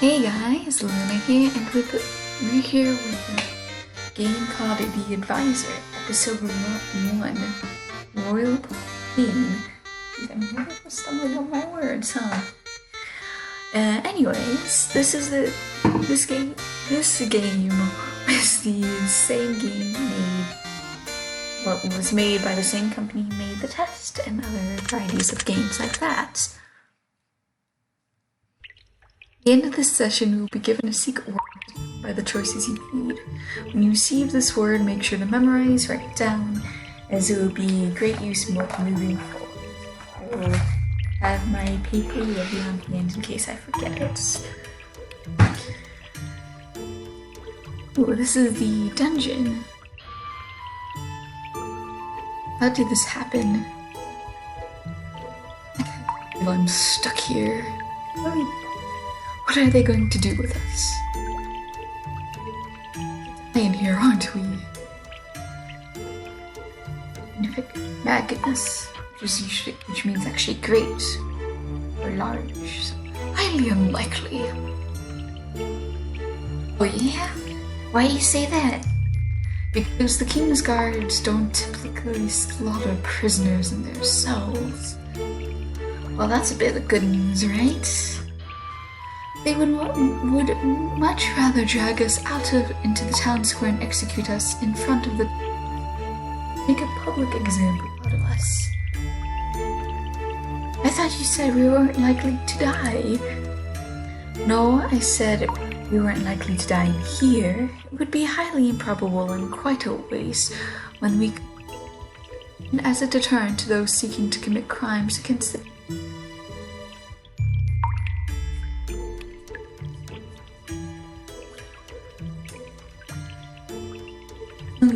Hey guys, Luna here, and we're here with a game called The Advisor, episode 1, Royal Queen. I'm really stumbling over my words, huh? Anyways, this game was the same game was made by the same company who made The Test and other varieties of games like that. At the end of this session, you will be given a secret word by the choices you made. When you receive this word, make sure to memorize, write it down, as it will be great use moving forward. I will have my paper ready on hand in case I forget it. Oh, this is the dungeon. How did this happen? I'm stuck here. What are they going to do with us? In here, aren't we? Magnus, which means actually great or large. Highly unlikely. Oh yeah? Why do you say that? Because the King's Guards don't typically slaughter prisoners in their cells. Well, that's a bit of good news, right? They would much rather drag us into the town square and execute us in front of make a public example out of us. I thought you said we weren't likely to die. No, I said we weren't likely to die here. It would be highly improbable and quite a waste as a deterrent to those seeking to commit crimes against the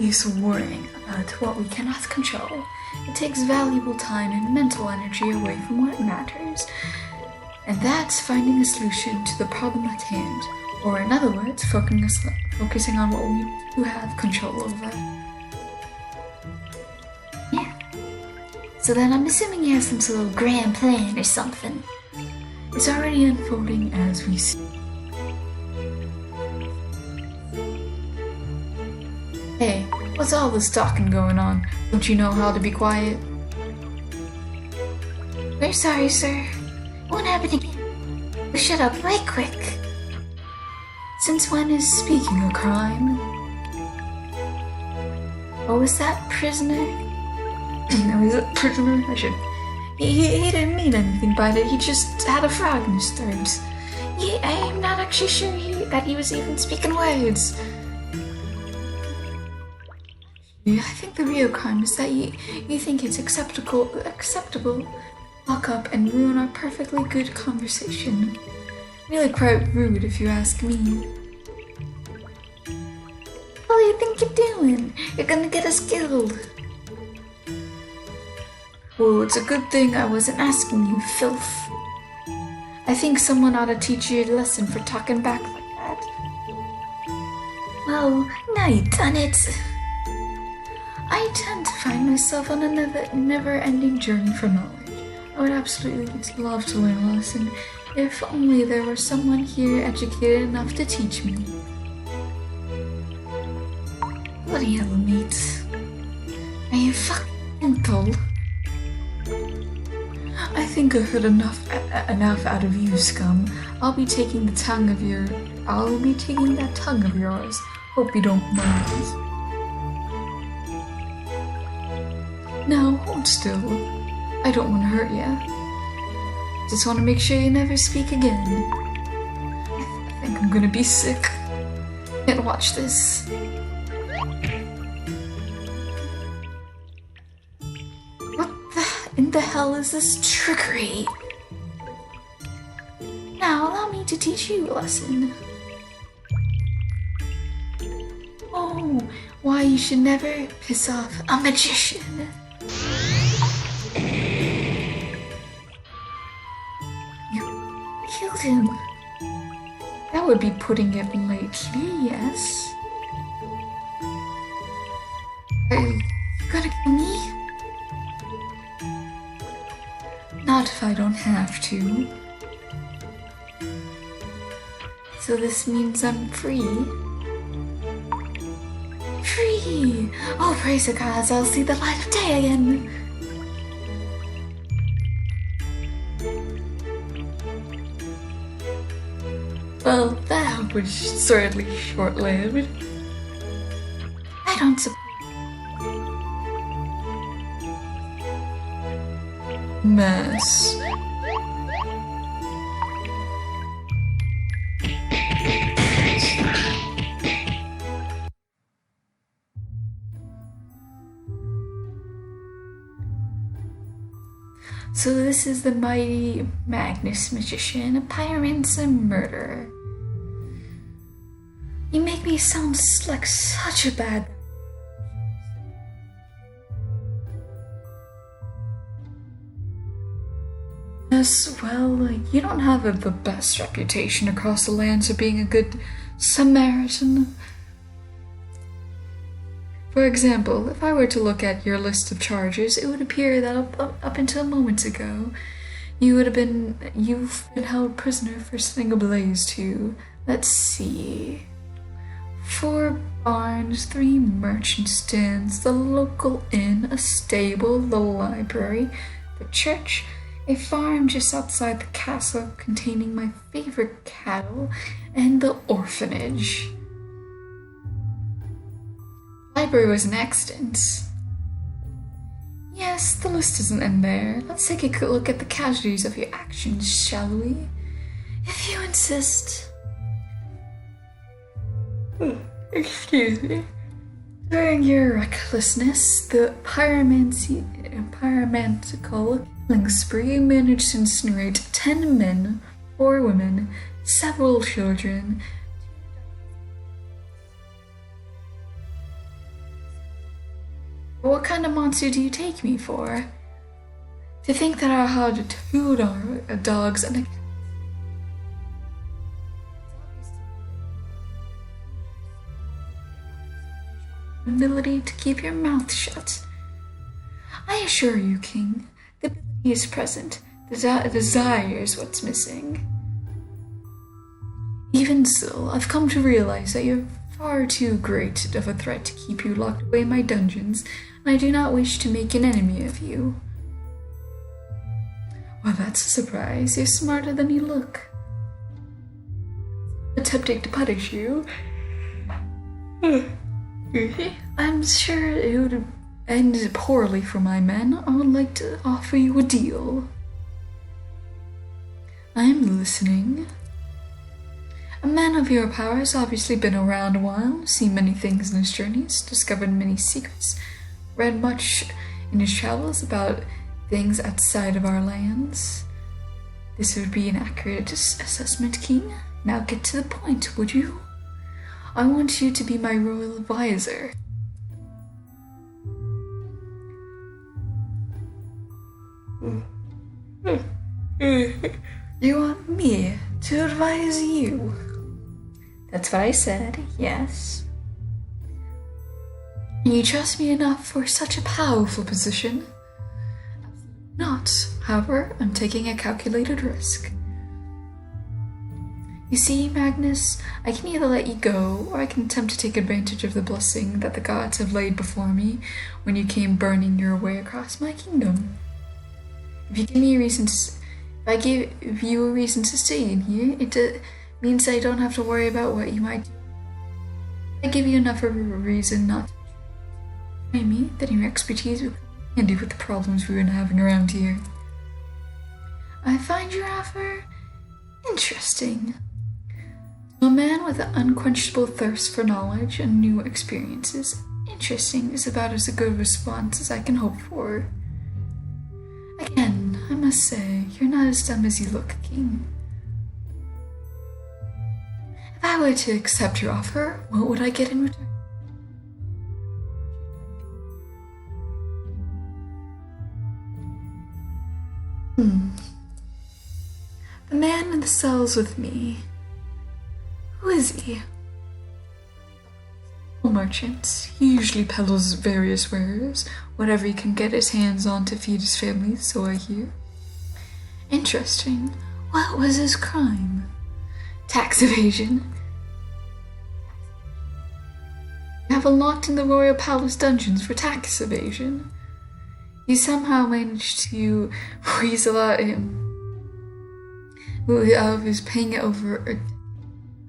use of worrying about what we cannot control. It takes valuable time and mental energy away from what matters. And that's finding a solution to the problem at hand. Or in other words, focusing on what we do have control over. Yeah. So then I'm assuming you have some sort of grand plan or something. It's already unfolding as we speak. Hey, what's all this talking going on? Don't you know how to be quiet? We're sorry, sir. Won't happen again. We'll shut up right quick. Since when is speaking a crime? Oh, was that prisoner? Was it prisoner? He didn't mean anything by it. He just had a frog in his throat. Yeah, I'm not actually sure that he was even speaking words. I think the real crime is that you think it's acceptable to lock up and ruin our perfectly good conversation. Really quite rude if you ask me. What do you think you're doing? You're gonna get us killed. Well, it's a good thing I wasn't asking you, filth. I think someone ought to teach you a lesson for talking back like that. Well, now you've done it. I tend to find myself on a never-ending journey for knowledge. I would absolutely love to learn a lesson, if only there were someone here educated enough to teach me. Bloody hell, mate. Are you fucking mental? I think I've heard enough out of you, scum. I'll be taking that tongue of yours. Hope you don't mind. Now, hold still. I don't want to hurt you. Just want to make sure you never speak again. I think I'm gonna be sick. Can't watch this. What in the hell is this trickery? Now, allow me to teach you a lesson. Oh, why you should never piss off a magician. Killed him. That would be putting it lightly, yes. Are you gonna kill me? Not if I don't have to. So this means I'm free. Free! Oh, praise the gods, I'll see the light of day again. Well, that was certainly short-lived. I don't suppose. Mess. So this is the mighty Magnus magician, a pyromancer murderer. You make me sound like such a bad. Yes, well, you don't have the best reputation across the lands for being a good Samaritan. For example, if I were to look at your list of charges, it would appear that up until moments ago, you've been held prisoner for setting ablaze to, let's see, 4 barns, 3 merchant stands, the local inn, a stable, the library, the church, a farm just outside the castle containing my favorite cattle, and the orphanage. The library was an accident. Yes, the list doesn't end there. Let's take a good look at the casualties of your actions, shall we? If you insist. Excuse me. During your recklessness, the pyromantical killing spree managed to incinerate 10 men, 4 women, several children. What kind of monster do you take me for? To think that I had 2 dogs and a ability to keep your mouth shut. I assure you, King, the ability is present. The desire is what's missing. Even so, I've come to realize that you're far too great of a threat to keep you locked away in my dungeons, and I do not wish to make an enemy of you. Well, that's a surprise. You're smarter than you look. Attempting to punish you. I'm sure it would end poorly for my men. I would like to offer you a deal. I'm listening. A man of your power has obviously been around a while, seen many things in his journeys, discovered many secrets, read much in his travels about things outside of our lands. This would be an accurate assessment, King. Now get to the point, would you? I want you to be my royal advisor. You want me to advise you? That's what I said, yes. You trust me enough for such a powerful position? Not, however, I'm taking a calculated risk. You see, Magnus, I can either let you go, or I can attempt to take advantage of the blessing that the gods have laid before me when you came burning your way across my kingdom. If I give you a reason to stay in here, it means I don't have to worry about what you might do. If I give you enough of a reason not to betray me, then your expertise will come handy with the problems we've been having around here. I find your offer interesting. To a man with an unquenchable thirst for knowledge and new experiences, interesting is about as good a response as I can hope for. Again, I must say, you're not as dumb as you look, King. If I were to accept your offer, what would I get in return? The man in the cells with me. Who is he? A merchant. He usually peddles various wares, whatever he can get his hands on to feed his family, so I hear. Interesting. What was his crime? Tax evasion. You have unlocked in the Royal Palace dungeons for tax evasion. You somehow managed to weasel out him of his paying it over.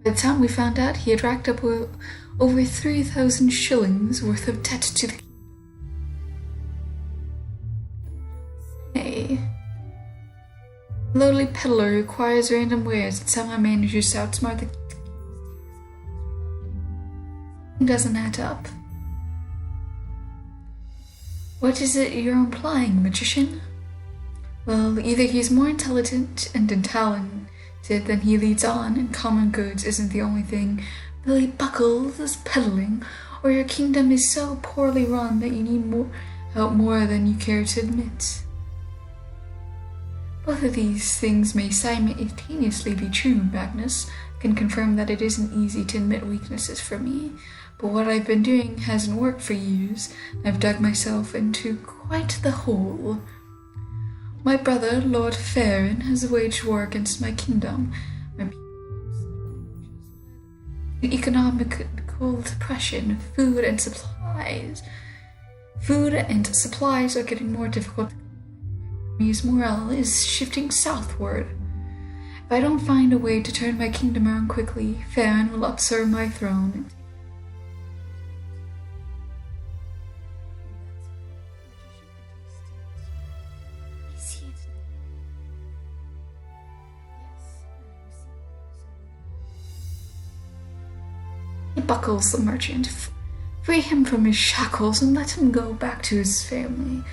By the time we found out, he had racked up over 3,000 shillings worth of debt to the kingdom. Hey. A lowly peddler who acquires random wares and somehow manages to outsmart the It doesn't add up. What is it you're implying, magician? Well, either he's more intelligent and talented than he leads on, and common goods isn't the only thing Billy Buckles is peddling, or your kingdom is so poorly run that you need help more than you care to admit. Both of these things may simultaneously be true, Magnus. I can confirm that it isn't easy to admit weaknesses for me, but what I've been doing hasn't worked for years. I've dug myself into quite the hole. My brother, Lord Farron, has waged war against my kingdom. My people economical depression, food and supplies are getting more difficult. His morale is shifting southward. If I don't find a way to turn my kingdom around quickly, Farron will usurp my throne. Buckles the merchant. Free him from his shackles and let him go back to his family.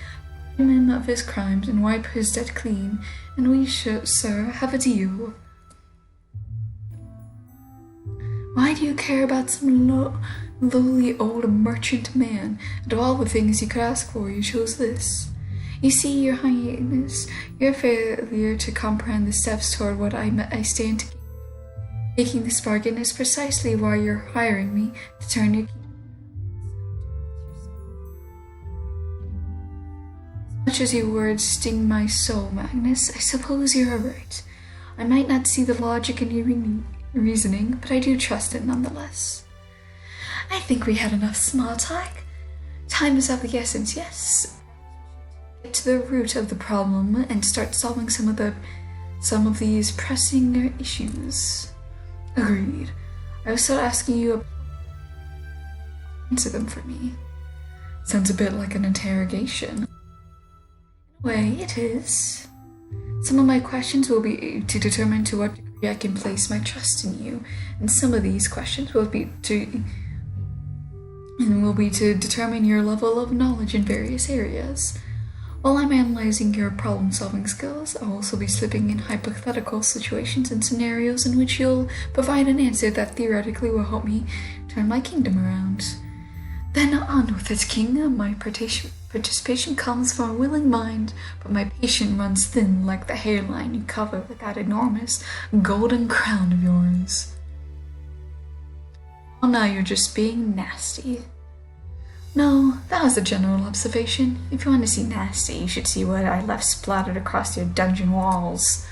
Pardon him of his crimes and wipe his debt clean, and we should, sir, have a deal. Why do you care about some lowly old merchant man? And of all the things you could ask for, you chose this. You see, your highness, your failure to comprehend the steps toward what I stand to gain. Making this bargain is precisely why you're hiring me to turn your kingdom. As much as your words sting my soul, Magnus, I suppose you're right. I might not see the logic in your reasoning, but I do trust it nonetheless. I think we had enough small talk. Time is of the essence, yes. Get to the root of the problem and start solving some of these pressing issues. Agreed. I will start asking you to answer them for me. Sounds a bit like an interrogation. In a way, it is. Some of my questions will be to determine to what degree I can place my trust in you, and some of these questions will be to determine your level of knowledge in various areas. While I'm analyzing your problem-solving skills, I'll also be slipping in hypothetical situations and scenarios in which you'll provide an answer that theoretically will help me turn my kingdom around. Then on with it, King. My participation comes from a willing mind, but my patience runs thin like the hairline you cover with that enormous golden crown of yours. Well, now you're just being nasty. No, that was a general observation. If you want to see nasty, you should see what I left splattered across your dungeon walls.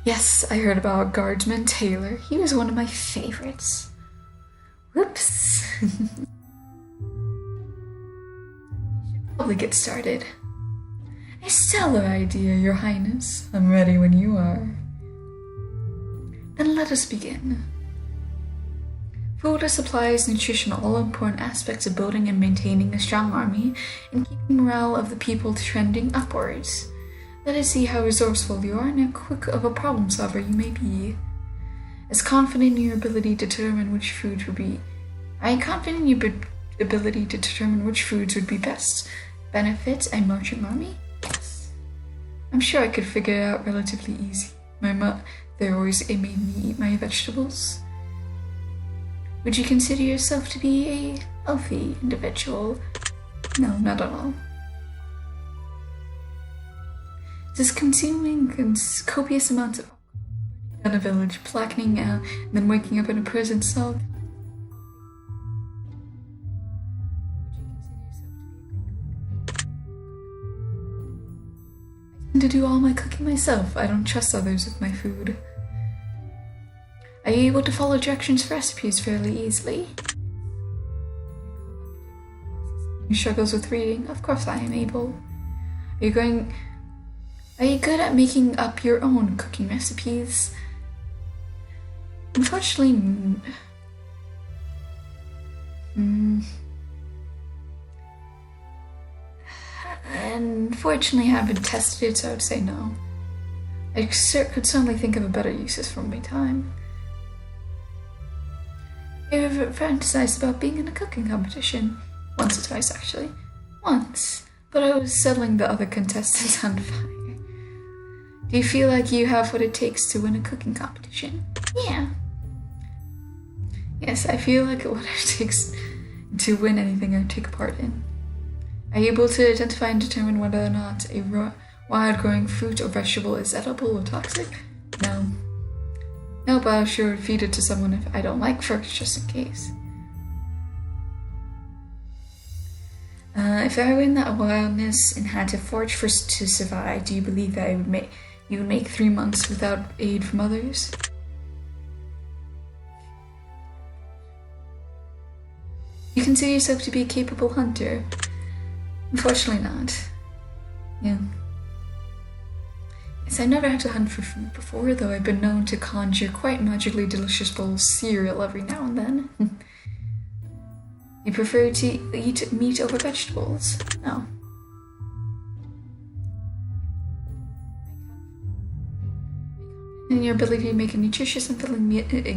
Yes, I heard about Guardsman Taylor. He was one of my favorites. Whoops. Probably get started. A stellar idea, Your Highness. I'm ready when you are. Then let us begin. Food supplies, nutrition are all important aspects of building and maintaining a strong army and keeping morale of the people trending upwards. Let us see how resourceful you are and how quick of a problem solver you may be. As confident in your ability to determine which foods would be best benefit a merchant army? Yes. I'm sure I could figure it out relatively easy. My mother always made me eat my vegetables. Would you consider yourself to be a healthy individual? No, not at all. Just consuming copious amounts of alcohol, burning down a village, blackening out, and then waking up in a prison cell. I tend to do all my cooking myself. I don't trust others with my food. Are you able to follow directions for recipes fairly easily? He struggles with reading. Of course I am able. Are you good at making up your own cooking recipes? Unfortunately, unfortunately, I haven't tested it, so I would say no. I could certainly think of a better uses for my time. I've ever fantasized about being in a cooking competition. Once or twice, actually. Once. But I was settling the other contestants on fire. Do you feel like you have what it takes to win a cooking competition? Yeah. Yes, I feel like what it takes to win anything I take part in. Are you able to identify and determine whether or not a wild-growing fruit or vegetable is edible or toxic? No. No, but I sure would feed it to someone if I don't like fruits, just in case. If I were in that wilderness and had to forage to survive, do you believe that you would make 3 months without aid from others? You consider yourself to be a capable hunter? Unfortunately not. Yeah. Yes, I never had to hunt for food before, though I've been known to conjure quite magically delicious bowls of cereal every now and then. You prefer to eat meat over vegetables? No. And your ability to make a nutritious and filling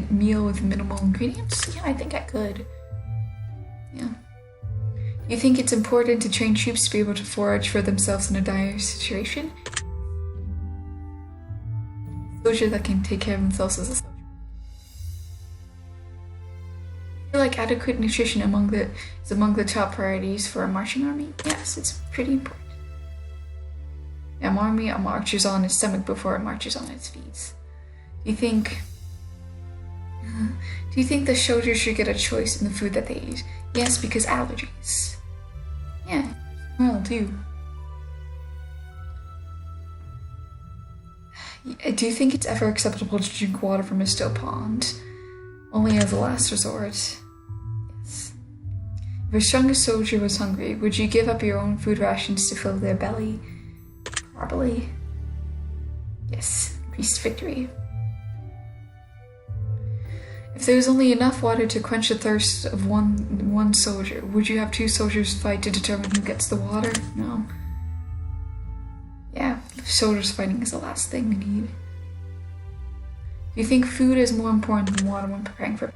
meal with minimal ingredients? Yeah, I think I could. Yeah. You think it's important to train troops to be able to forage for themselves in a dire situation? Soldier that can take care of themselves as a soldier. I feel like adequate nutrition is among the top priorities for a marching army. Yes, it's pretty important. Yeah, an army marches on its stomach before it marches on its feet. Do you think the soldiers should get a choice in the food that they eat? Yes, because allergies. Yeah, well, too. Do you think it's ever acceptable to drink water from a still pond? Only as a last resort. Yes. If a strongest soldier was hungry, would you give up your own food rations to fill their belly? Probably. Yes, increased victory. If there was only enough water to quench the thirst of one soldier, would you have 2 soldiers fight to determine who gets the water? No. Yeah, soldiers fighting is the last thing we need. Do you think food is more important than water when preparing for?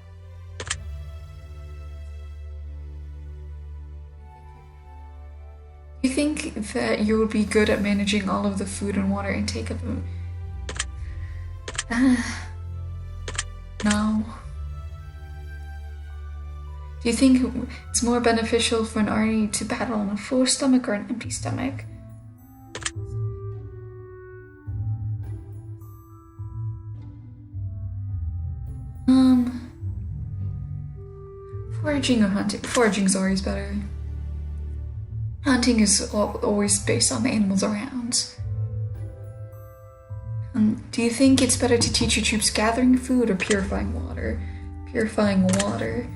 Do you think that you would be good at managing all of the food and water intake of them? No. Do you think it's more beneficial for an army to battle on a full stomach or an empty stomach? Foraging or hunting? Foraging is always better. Hunting is always based on the animals around. Do you think it's better to teach your troops gathering food or purifying water? Purifying water.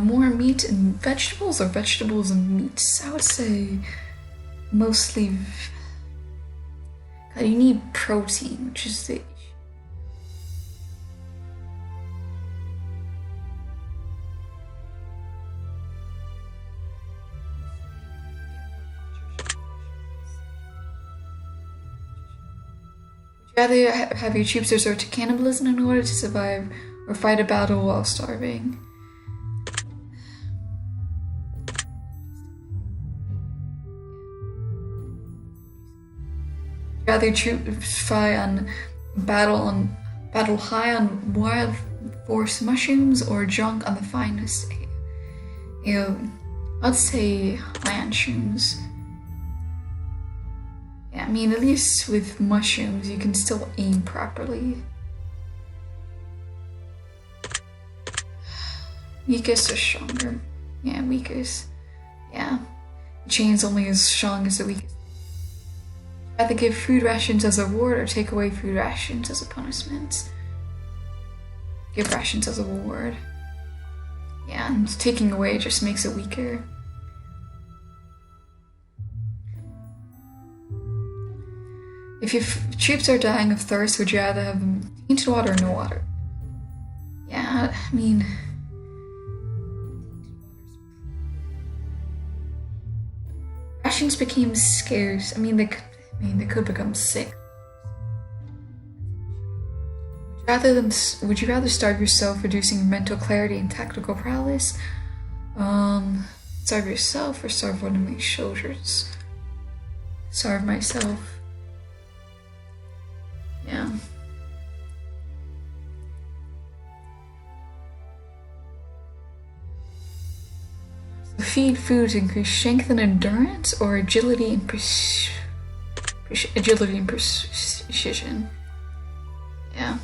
More meat and vegetables or vegetables and meats? I would say mostly. God, you need protein, which is the. Would you rather have your troops resort to cannibalism in order to survive, or fight a battle while starving? Would you rather troops battle high on wild force mushrooms or drunk on the finest ale? I'd say high on shrooms. Yeah, I mean, at least with mushrooms, you can still aim properly. Weakest or stronger? Yeah, weakest. Yeah. The chain's only as strong as the weakest. Either give food rations as a reward or take away food rations as a punishment. Give rations as a reward. Yeah, and taking away just makes it weaker. If your troops are dying of thirst, would you rather have them tainted water or no water? Yeah, I mean... rations became scarce. I mean, they could become sick. Would you rather starve yourself, reducing your mental clarity and tactical prowess? Starve yourself or starve one of my soldiers? Starve myself. Yeah. So feed food to increase strength and endurance, or agility and precision. Yeah.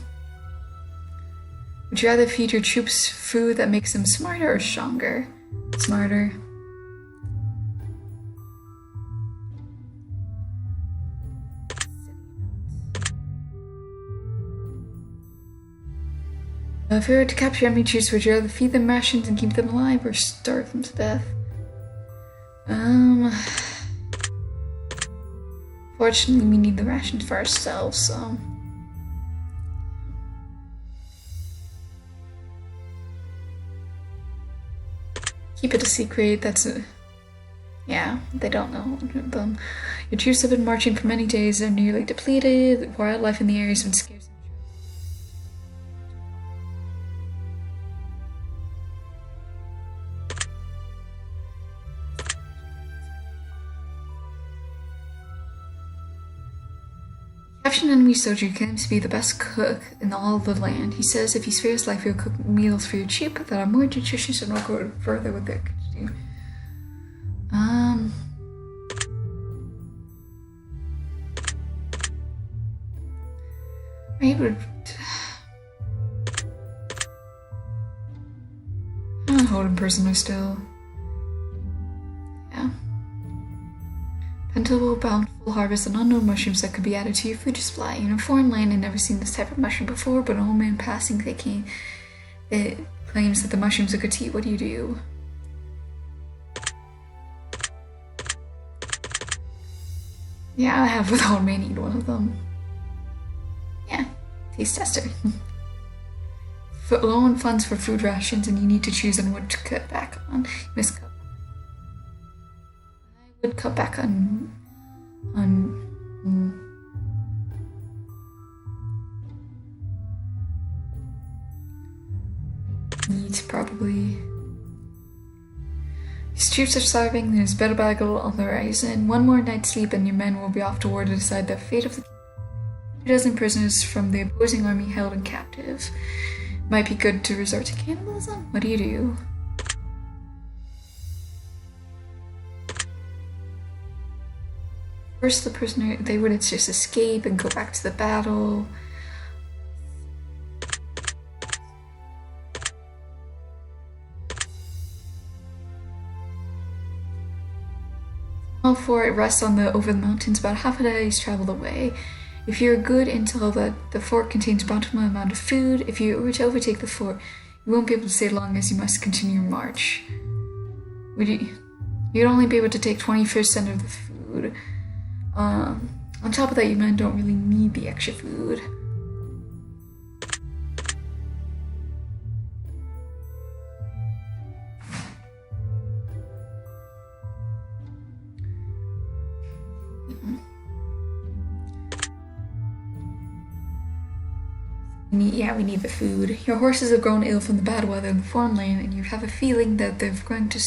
Would you rather feed your troops food that makes them smarter or stronger? Smarter. If you were to capture enemy troops, would you rather feed them rations and keep them alive or starve them to death? Fortunately, we need the rations for ourselves, so... keep it a secret, that's a... yeah, they don't know them. Your troops have been marching for many days, they're nearly depleted, wildlife in the area has been scarce. Capture an enemy soldier who claims to be the best cook in all of the land. He says if he spares life, he'll cook meals for your troop that are more nutritious and will go further with their cooking. I would... I'm gonna hold him prisoner still. Yeah. Plentiful, bountiful harvest and unknown mushrooms that could be added to your food supply. In a foreign land, I've never seen this type of mushroom before, but an old man passing it claims that the mushrooms are good to eat. What do you do? Yeah, I have with old man eat one of them. Yeah, taste tester. Low on funds for food rations, and you need to choose on what to cut back on. You must cut. I would cut back on meat, probably. His troops are starving, there's better battle on the horizon. One more night's sleep and your men will be off to war to decide the fate of the 2,000 prisoners from the opposing army held in captive. Might be good to resort to cannibalism? What do you do? First, the prisoner, they would just escape and go back to the battle. All for it rests over the mountains, about half a day's travel away. If you're good intel that the fort contains a bountiful amount of food, if you were to overtake the fort, you won't be able to stay long as you must continue your march. You'd only be able to take 20% of the food. On top of that, you men don't really need the extra food. We need the food. Your horses have grown ill from the bad weather in the foreign land, and you have a feeling that they're going to...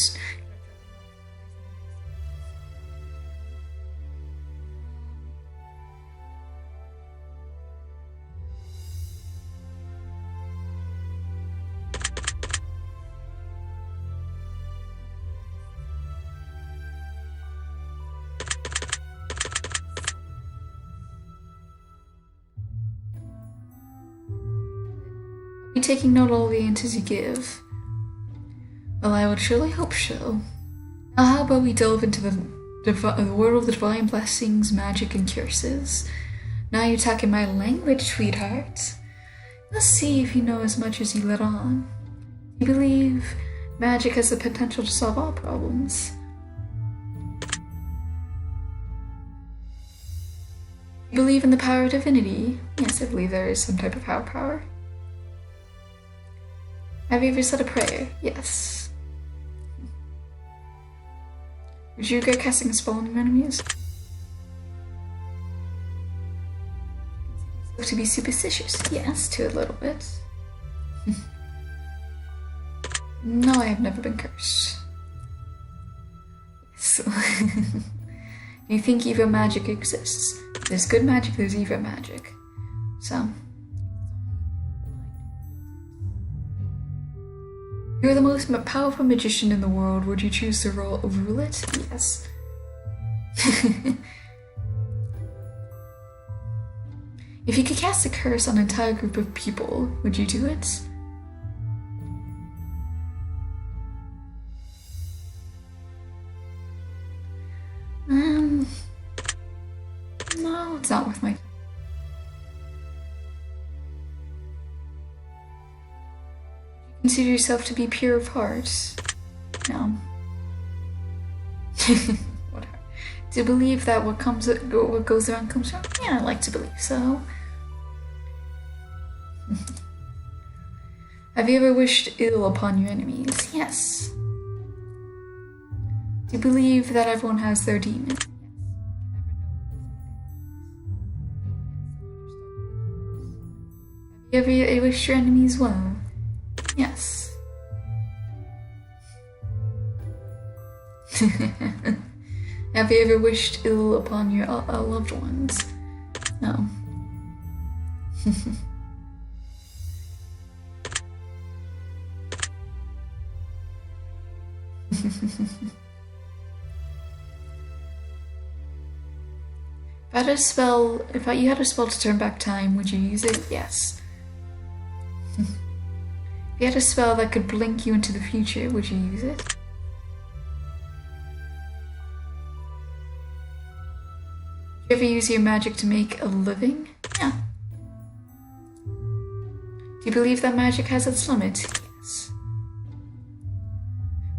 taking note of all the answers you give. Well, I would surely hope so. Now how about we delve into the the world of divine blessings, magic, and curses. Now you're talking my language, sweetheart. Let's see if you know as much as you let on. You believe magic has the potential to solve all problems. You believe in the power of divinity? Yes, I believe there is some type of higher power. Have you ever said a prayer? Yes. Would you regret casting a spell on your enemies? To be superstitious? Yes, to a little bit. No, I have never been cursed. So, you think evil magic exists? There's good magic, there's evil magic. So, you're the most powerful magician in the world. Would you choose to rule it? Yes. If you could cast a curse on an entire group of people, would you do it? No, it's not worth my time. Consider yourself to be pure of heart? No. Whatever. To believe that what goes around comes around? Yeah, I like to believe so. Have you ever wished ill upon your enemies? Yes. Do you believe that everyone has their demon? Have you ever wished your enemies well? Yes. Have you ever wished ill upon your loved ones? No. If you had a spell to turn back time, would you use it? Yes. If you had a spell that could blink you into the future, would you use it? Would you ever use your magic to make a living? Yeah. Do you believe that magic has its limit? Yes.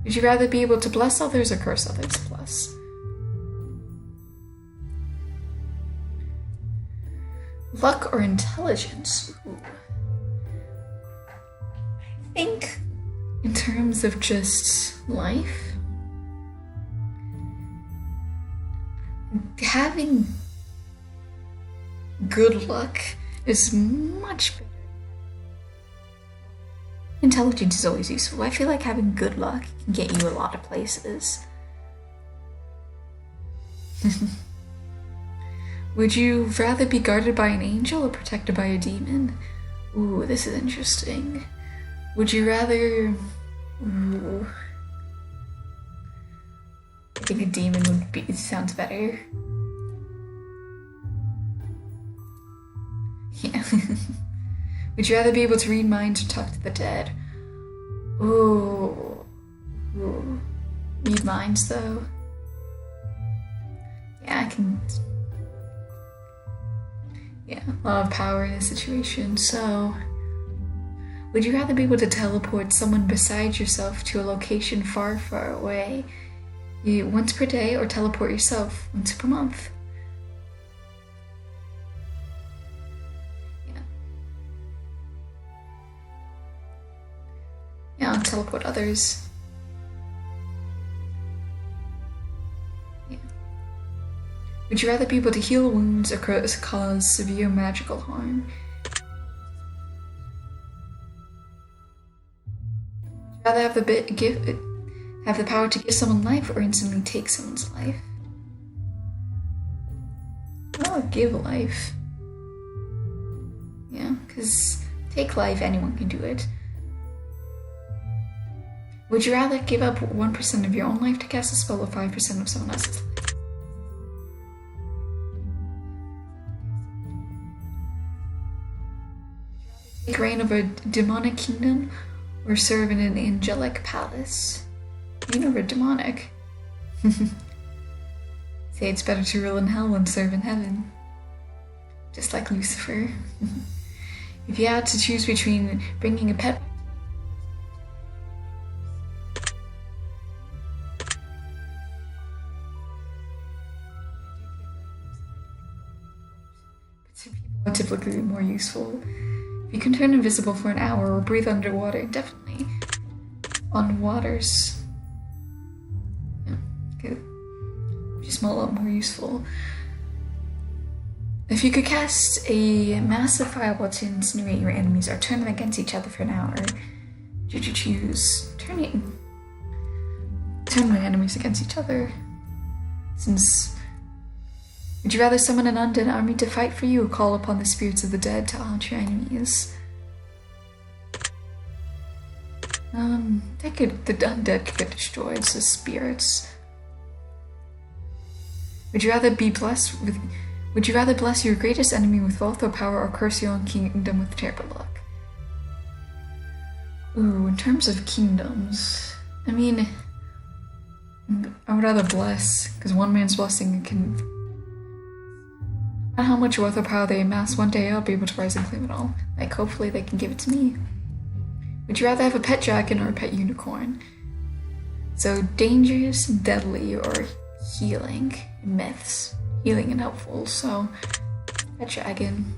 Would you rather be able to bless others or curse others? Bless. Luck or intelligence? Ooh. I think in terms of just life, having good luck is much better. Intelligence is always useful. I feel like having good luck can get you a lot of places. Would you rather be guarded by an angel or protected by a demon? Ooh, this is interesting. Would you rather... Ooh. I think a demon would be... It sounds better. Yeah. Would you rather be able to read minds or talk to the dead? Ooh. Ooh. Read minds, though. Yeah, I can... Yeah, a lot of power in a situation, so... Would you rather be able to teleport someone besides yourself to a location far, far away once per day, or teleport yourself once per month? Yeah, I'll teleport others. Would you rather be able to heal wounds or cause severe magical harm? Would you rather have the power to give someone life or instantly take someone's life? Well, give life. Yeah, because take life, anyone can do it. Would you rather give up 1% of your own life to cast a spell or 5% of someone else's life? Take reign of a demonic kingdom or serve in an angelic palace? You know we're demonic. Say it's better to rule in hell than serve in heaven. Just like Lucifer. If you had to choose between bringing a pet are typically more useful. If you can turn invisible for an hour or breathe underwater, definitely. On waters. Yeah, good. Just a lot more useful. If you could cast a massive fireball to incinerate your enemies or turn them against each other for an hour, did you choose turn my enemies against each other? Since would you rather summon an undead army to fight for you or call upon the spirits of the dead to haunt your enemies? The undead could get destroyed, so spirits. Would you rather bless your greatest enemy with wealth or power or curse your own kingdom with terrible luck? Ooh, in terms of kingdoms, I mean, I would rather bless, because one man's blessing can... No matter how much wealth or power they amass, one day I'll be able to rise and claim it all. Like, hopefully they can give it to me. Would you rather have a pet dragon or a pet unicorn? So, dangerous, deadly, or healing myths. Healing and helpful, so pet dragon.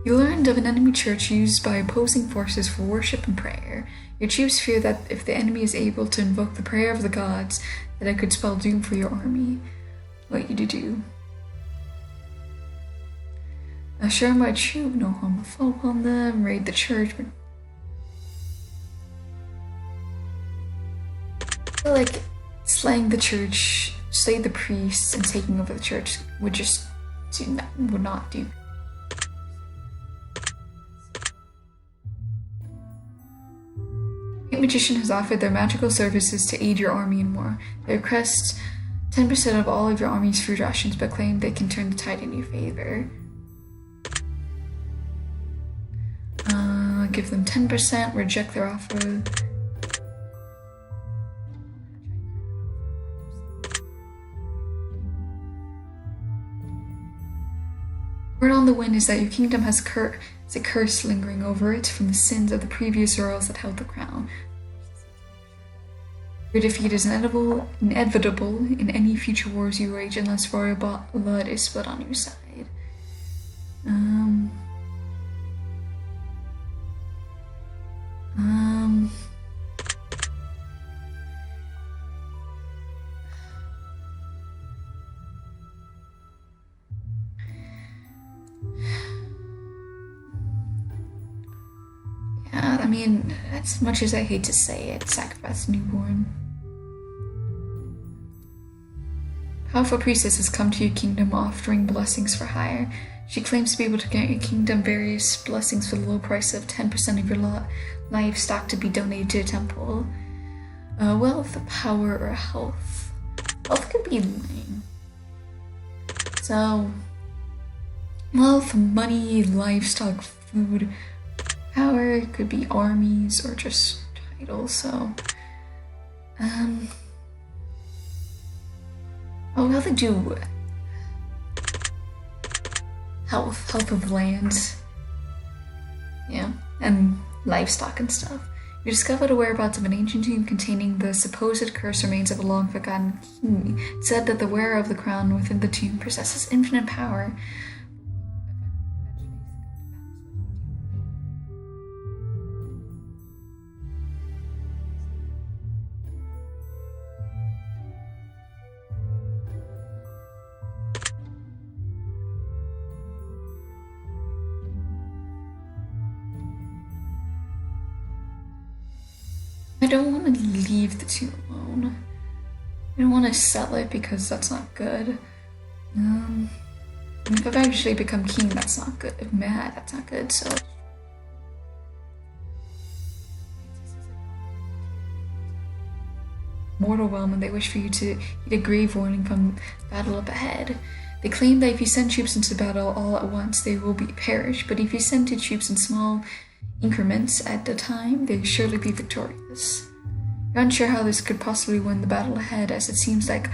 You learned of an enemy church used by opposing forces for worship and prayer. Your chiefs fear that if the enemy is able to invoke the prayer of the gods, that it could spell doom for your army. What you to do? Assure my troop, no harm will fall upon them, raid the church, but I feel like slaying the church, slay the priests, and taking over the church would not do. The magician has offered their magical services to aid your army in war. They request 10% of all of your army's food rations, but claim they can turn the tide in your favor. Give them 10%, reject their offer. Word on the wind is that your kingdom has a curse lingering over it from the sins of the previous royals that held the crown. Your defeat is inevitable in any future wars you wage unless royal blood is spilled on your side. Yeah, I mean, as much as I hate to say it, sacrifice a newborn. Powerful priestess has come to your kingdom offering blessings for hire. She claims to be able to grant your kingdom various blessings for the low price of 10% of your livestock to be donated to a temple. Wealth, power, or health. Health could be lame. So, wealth, money, livestock, food. Power could be armies or just titles, so... I'll rather do health of land. Yeah, and livestock and stuff. You discovered the whereabouts of an ancient tomb containing the supposed cursed remains of a long-forgotten king. It said that the wearer of the crown within the tomb possesses infinite power. I don't want to leave the tomb alone. I don't want to sell it because that's not good. If I've actually become king, that's not good. If mad, that's not good, so... Mortal realm, and they wish for you to eat a grave warning from battle up ahead. They claim that if you send troops into battle all at once, they will perish, but if you send the troops in small increments at a time, they surely be victorious. You're unsure how this could possibly win the battle ahead, as it seems like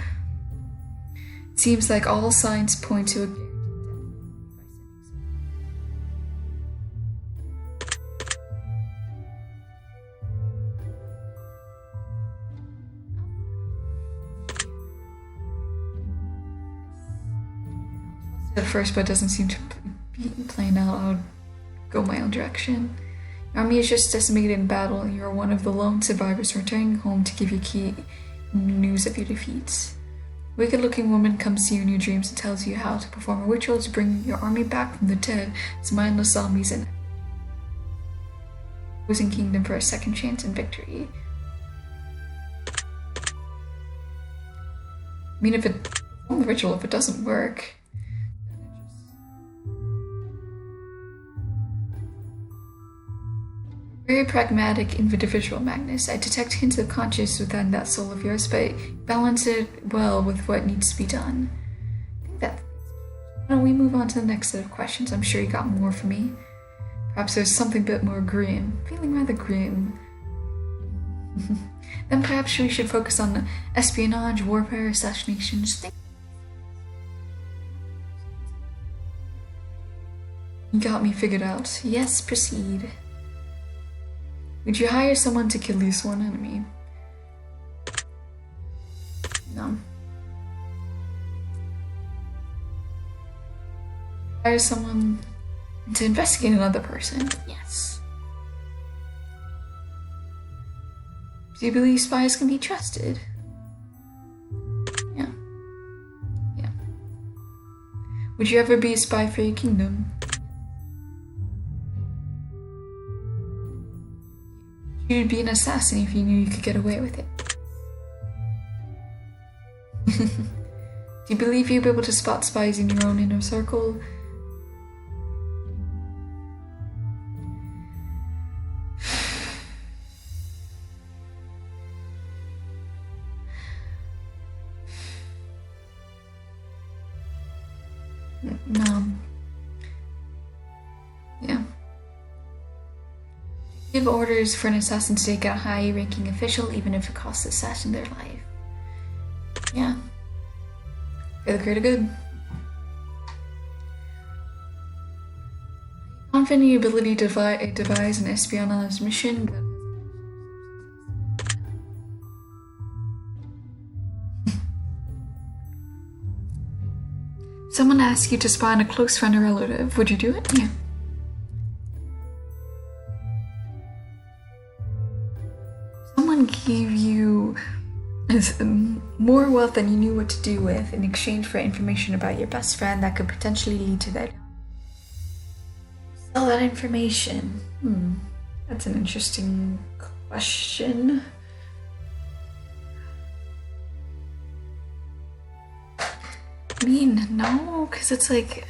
all signs point to a guaranteed death. At first, but it doesn't seem to be playing out. I'll go my own direction. Your army is just decimated in battle, and you are one of the lone survivors returning home to give you key news of your defeats. A wicked-looking woman comes to you in your dreams and tells you how to perform a ritual to bring your army back from the dead as mindless zombies and opposing kingdom for a second chance and victory. I mean, if it perform the ritual, if it doesn't work, very pragmatic individual, Magnus. I detect hints of conscience within that soul of yours, but balance it well with what needs to be done. I think that. Why don't we move on to the next set of questions? I'm sure you got more for me. Perhaps there's something a bit more grim. Feeling rather grim. Then perhaps we should focus on espionage, warfare, assassinations. You got me figured out. Yes, proceed. Would you hire someone to kill this one enemy? No. Hire someone to investigate another person? Yes. Do you believe spies can be trusted? Yeah. Yeah. Would you ever be a spy for your kingdom? You'd be an assassin if you knew you could get away with it. Do you believe you'd be able to spot spies in your own inner circle? No. Yeah. Give orders for an assassin to take a high-ranking official, even if it costs the assassin their life. Yeah. For the greater good. Confident in your ability to devise an espionage mission. Someone asks you to spy on a close friend or relative. Would you do it? Yeah. Give you more wealth than you knew what to do with in exchange for information about your best friend that could potentially lead to that. Sell that information. That's an interesting question. I mean, no, because it's like,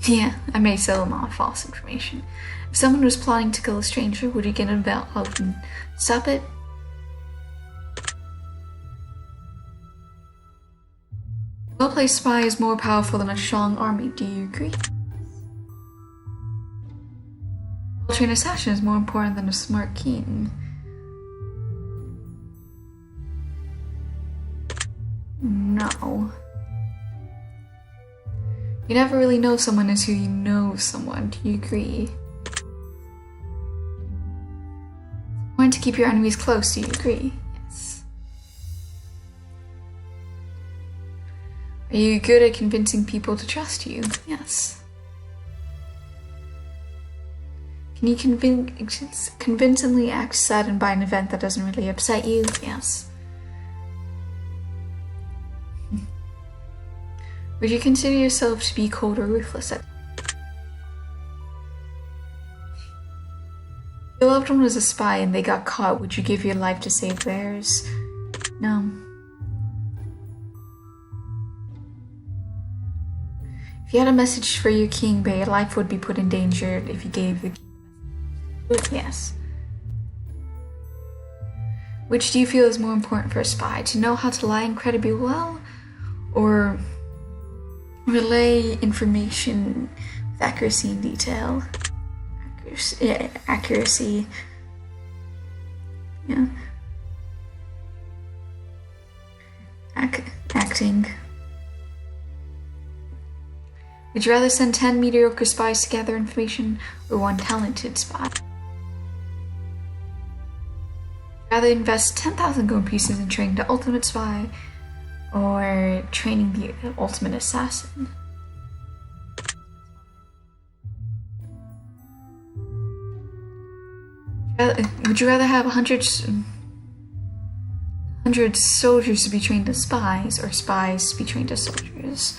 yeah, I may sell them off false information. If someone was plotting to kill a stranger, would you get involved and stop it? A well-placed spy is more powerful than a strong army, do you agree? A well-trained assassin is more important than a smart king. No. You never really know someone is who you know someone, do you agree? To keep your enemies close, do you agree? Yes. Are you good at convincing people to trust you? Yes. Can you convincingly act saddened by an event that doesn't really upset you? Yes. Would you consider yourself to be cold or ruthless at your loved one was a spy and they got caught, would you give your life to save theirs? No. If you had a message for your king, but your life would be put in danger if you gave the king the message. Yes. Which do you feel is more important for a spy? To know how to lie incredibly well? Or relay information with accuracy and detail? Accuracy. Yeah. Acting. Would you rather send 10 mediocre spies to gather information or one talented spy? Would you rather invest 10,000 gold pieces in training the ultimate spy or training the ultimate assassin? Would you rather have 100 soldiers to be trained as spies or spies to be trained as soldiers?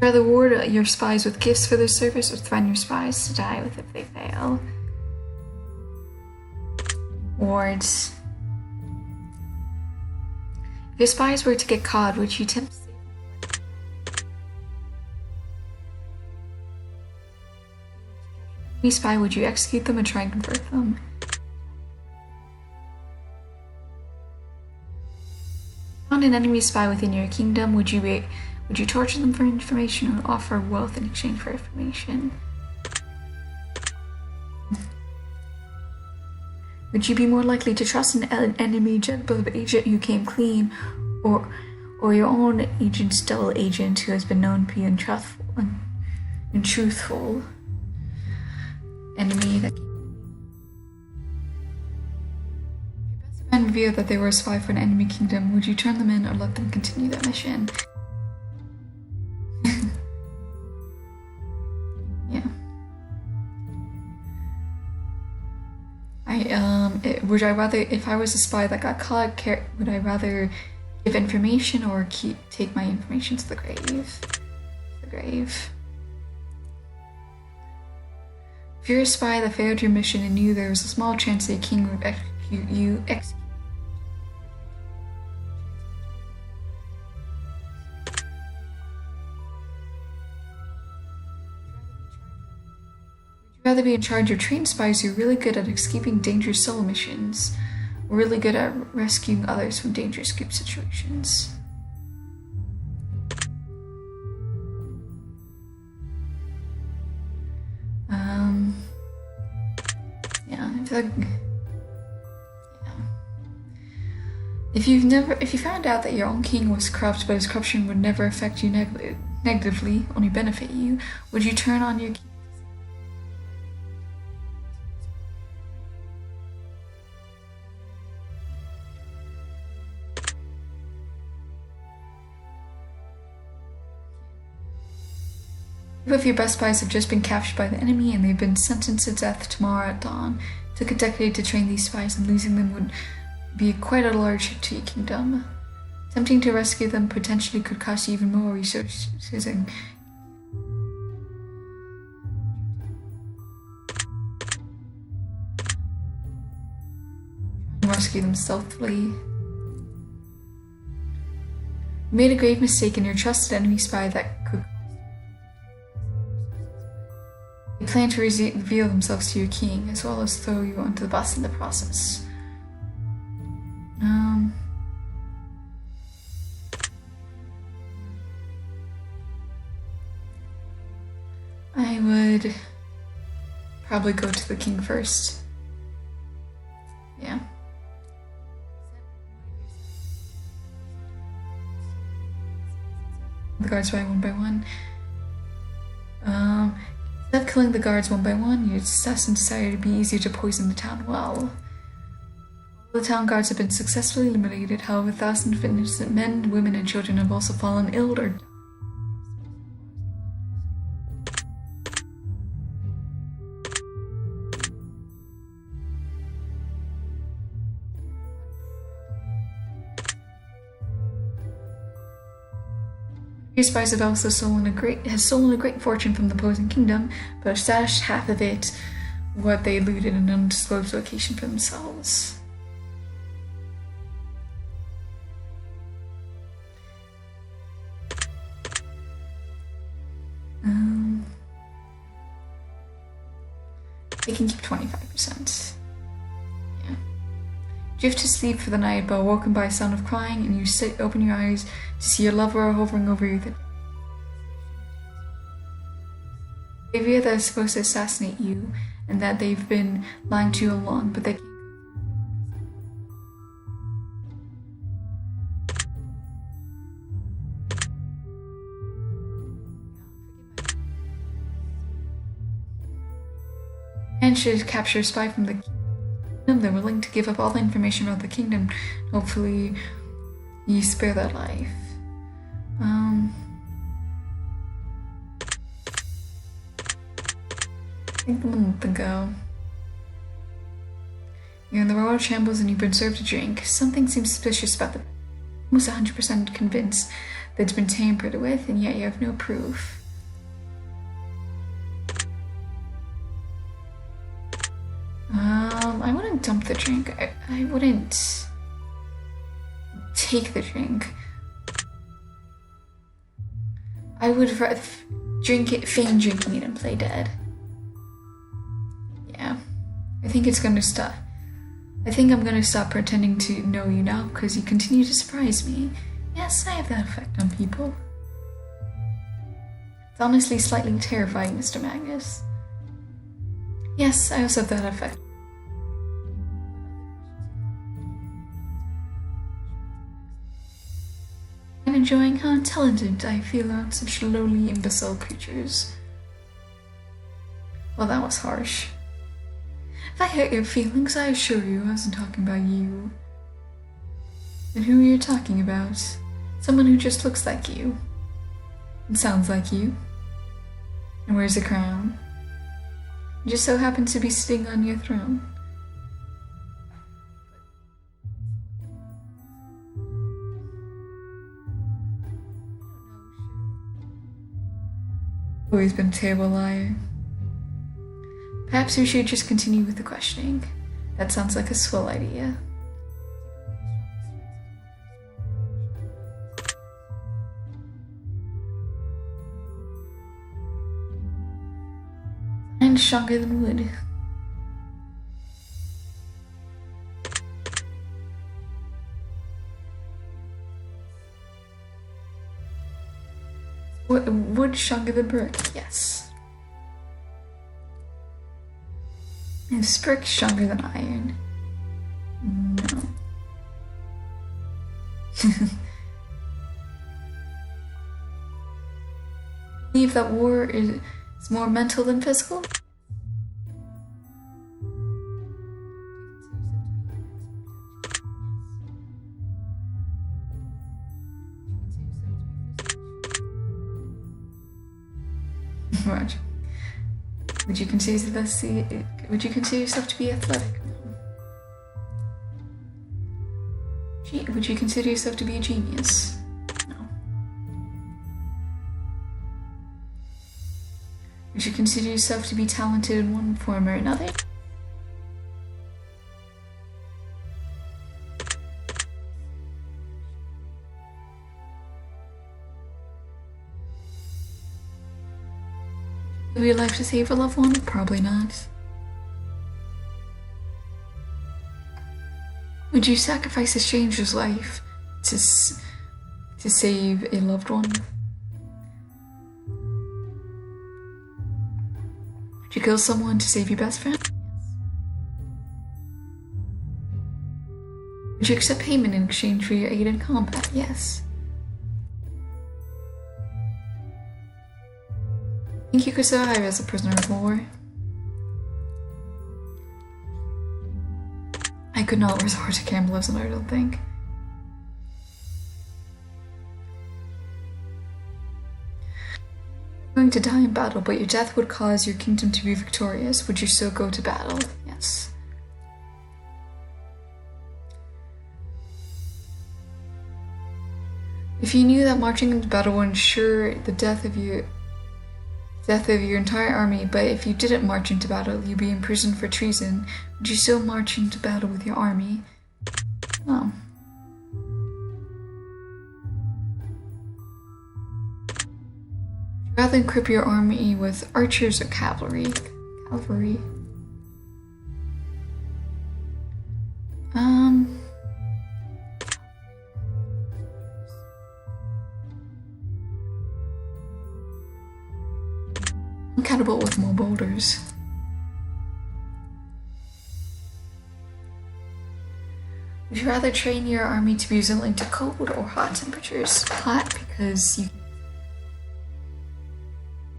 Would you rather reward your spies with gifts for their service or threaten your spies to die with if they fail? Wards. If your spies were to get caught, would you attempt to save them? Any spy, would you execute them and try and convert them? Found an enemy spy within your kingdom, would you torture them for information or offer wealth in exchange for information? Would you be more likely to trust an enemy agent who came clean, or your own agent's double agent who has been known to be untruthful enemy that? If your best friend revealed that they were a spy for an enemy kingdom, would you turn them in or let them continue their mission? Yeah. Would I rather, if I was a spy that got caught, would I rather give information or take my information to the grave? If you're a spy that failed your mission and knew there was a small chance that your king would execute you, would you rather be in charge of trained spies who are really good at escaping dangerous solo missions, or really good at rescuing others from dangerous group situations? If you found out that your own king was corrupt, but his corruption would never affect you negatively, only benefit you, would you turn on your king? Two of your best spies have just been captured by the enemy and they've been sentenced to death tomorrow at dawn. It took a decade to train these spies, and losing them would be quite a large hit to your kingdom. Attempting to rescue them potentially could cost you even more resources and rescue them stealthily. You made a grave mistake in your trusted enemy spy that could. They plan to reveal themselves to your king, as well as throw you onto the bus in the process. I would probably go to the king first. Yeah. The guards by one. Instead of killing the guards one by one, your assassin decided it would be easier to poison the town well. All the town guards have been successfully eliminated, however, thousands of innocent men, women, and children have also fallen ill or died. Your spies have also stolen a great fortune from the opposing kingdom, but have stashed half of it, what they looted, in an undisclosed location for themselves. They can keep 25%. Yeah. Drift to sleep for the night, but awoken by a sound of crying, and you open your eyes to see your lover hovering over you. The Avia that is supposed to assassinate you and that they've been lying to you all along, but they can't. And should capture a spy from the kingdom. They're willing to give up all the information about the kingdom. Hopefully, you spare that life. I think a month ago. You're in the royal shambles and you've been served a drink. Something seems suspicious about the. Almost 100% convinced that it's been tampered with, and yet you have no proof. I wouldn't dump the drink. I wouldn't take the drink. I would drink it, feign drinking it, and play dead. Yeah, I think it's gonna stop. I think I'm gonna stop pretending to know you now because you continue to surprise me. Yes, I have that effect on people. It's honestly slightly terrifying, Mr. Magnus. Yes, I also have that effect. I'm enjoying how intelligent I feel around such lowly, imbecile creatures. Well, that was harsh. If I hurt your feelings, I assure you I wasn't talking about you. Then who are you talking about? Someone who just looks like you. And sounds like you. And wears a crown. Just so happens to be sitting on your throne. Always been a terrible liar. Perhaps we should just continue with the questioning. That sounds like a swell idea. And stronger than wood. Wood stronger than brick, yes. Is brick stronger than iron? No. Believe that war is more mental than physical? Right. Would you consider yourself to be athletic? No. Would you consider yourself to be a genius? No. Would you consider yourself to be talented in one form or another? Would you life to save a loved one? Probably not. Would you sacrifice a stranger's life to save a loved one? Would you kill someone to save your best friend? Would you accept payment in exchange for your aid in combat? Yes. Think you could survive as a prisoner of war? I could not resort to cannibalism, I don't think. You're going to die in battle, but your death would cause your kingdom to be victorious. Would you still go to battle? Yes. If you knew that marching into battle would ensure the death of your entire army, but if you didn't march into battle, you'd be imprisoned for treason, would you still march into battle with your army? Oh. Would you rather equip your army with archers or cavalry? Cavalry. Catapult with more boulders. Would you rather train your army to be resilient to cold or hot temperatures? Hot, because you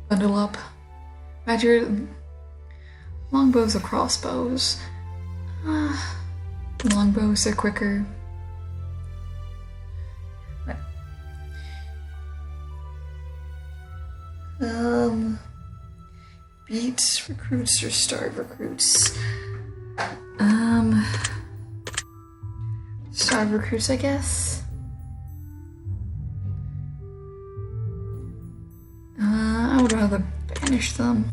bundle up. Rather longbows or crossbows? Longbows are quicker. Beat recruits or starve recruits? Starve recruits, I guess. I would rather banish them.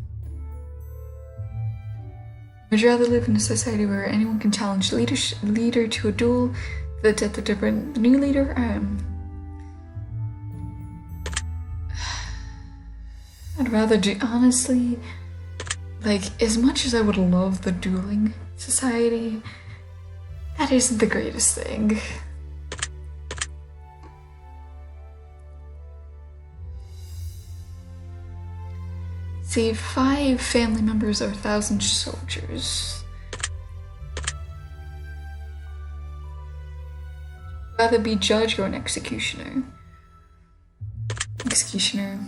Would you rather live in a society where anyone can challenge the leader to a duel, the death of the new leader? I'd rather do, honestly, like, as much as I would love the dueling society, that isn't the greatest thing. Save 5 family members or 1,000 soldiers. Rather be judge or an executioner? Executioner.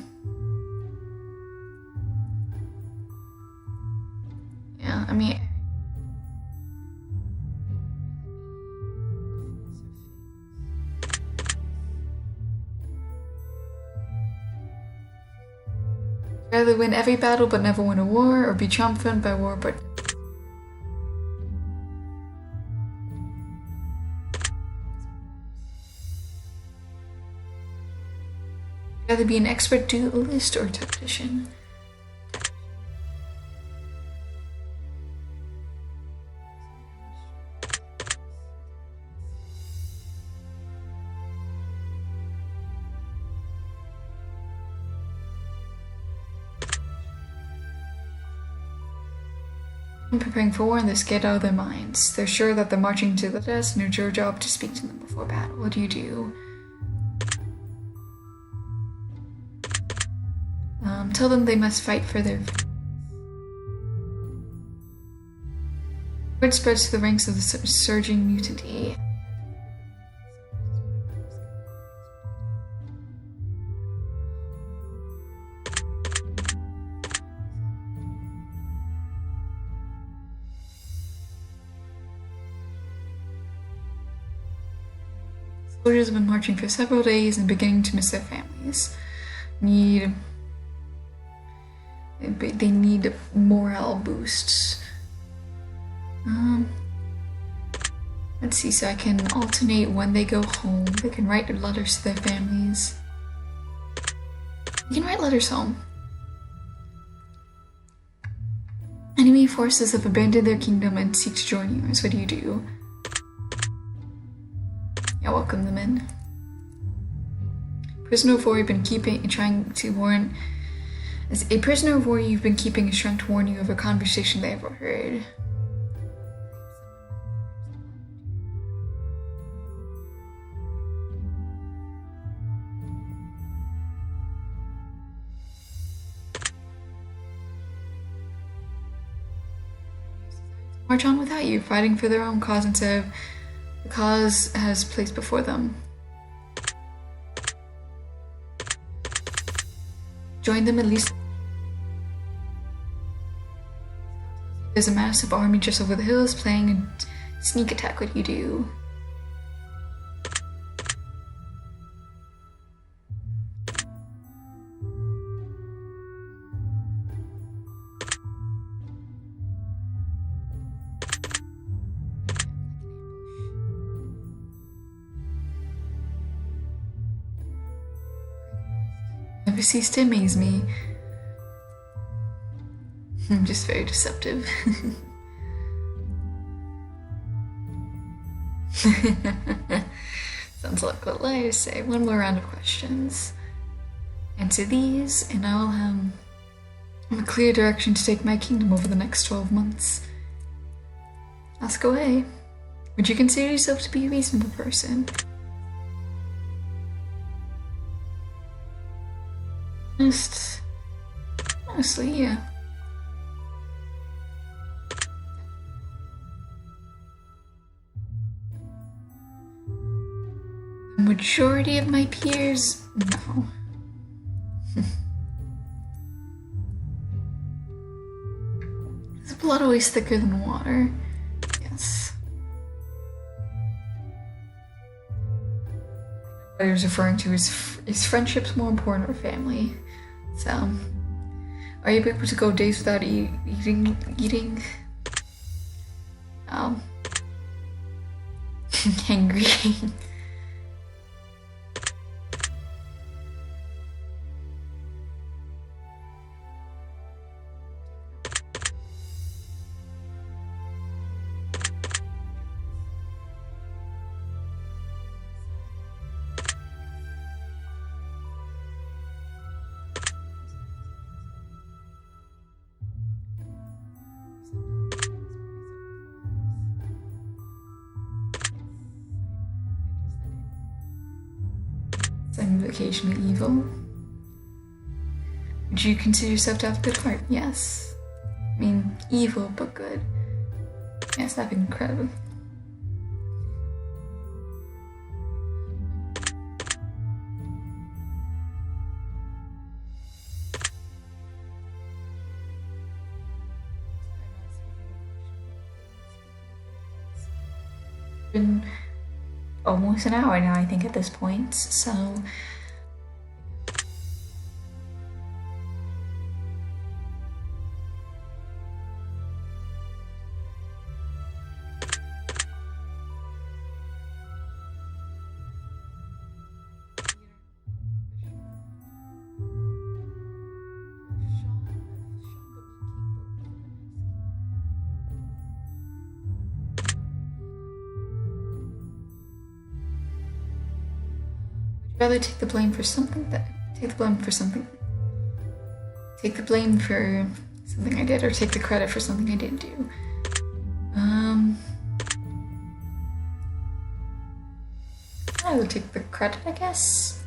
Yeah, I mean, rather win every battle but never win a war, or be triumphant by war but rather be an expert duelist or tactician? Preparing for war and they're scared out of their minds. They're sure that they're marching to the death and it's your job to speak to them before battle. What do you do? Tell them they must fight for their... Word spreads to the ranks of the surging mutiny. Soldiers have been marching for several days and beginning to miss their families. They need morale boosts. Let's see, so I can alternate when they go home. They can write letters to their families. You can write letters home. Enemy forces have abandoned their kingdom and seek to join yours. What do you do? I welcome them in. Prisoner of war you've been trying to warn. As a prisoner of war you've been keeping is trying to warn you of a conversation they have overheard. March on without you, fighting for their own cause instead of the cause has placed before them. Join them at least. There's a massive army just over the hills playing a sneak attack. What do you do? Never cease to amaze me. I'm just very deceptive. Sounds like what liars say. One more round of questions. Answer these, and I'll have a clear direction to take my kingdom over the next 12 months. Ask away. Would you consider yourself to be a reasonable person? Honestly, yeah. The majority of my peers, no. Is blood always thicker than water? Yes. What I was referring to is friendships more important or family? So, are you able to go days without eating? Hangry. I'm occasionally evil. Would you consider yourself to have a good heart? Yes. I mean, evil, but good. Yes, that'd be incredible. Been almost an hour now, I think, at this point, so rather take the blame for something I did, or take the credit for something I didn't do. I would take the credit, I guess.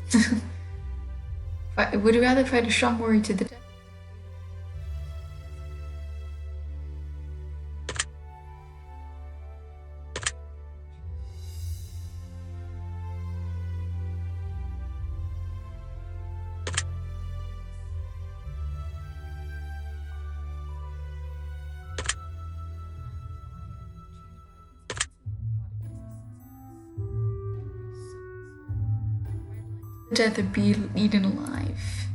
Would you rather fight a strong warrior to the death? Death or be eaten alive.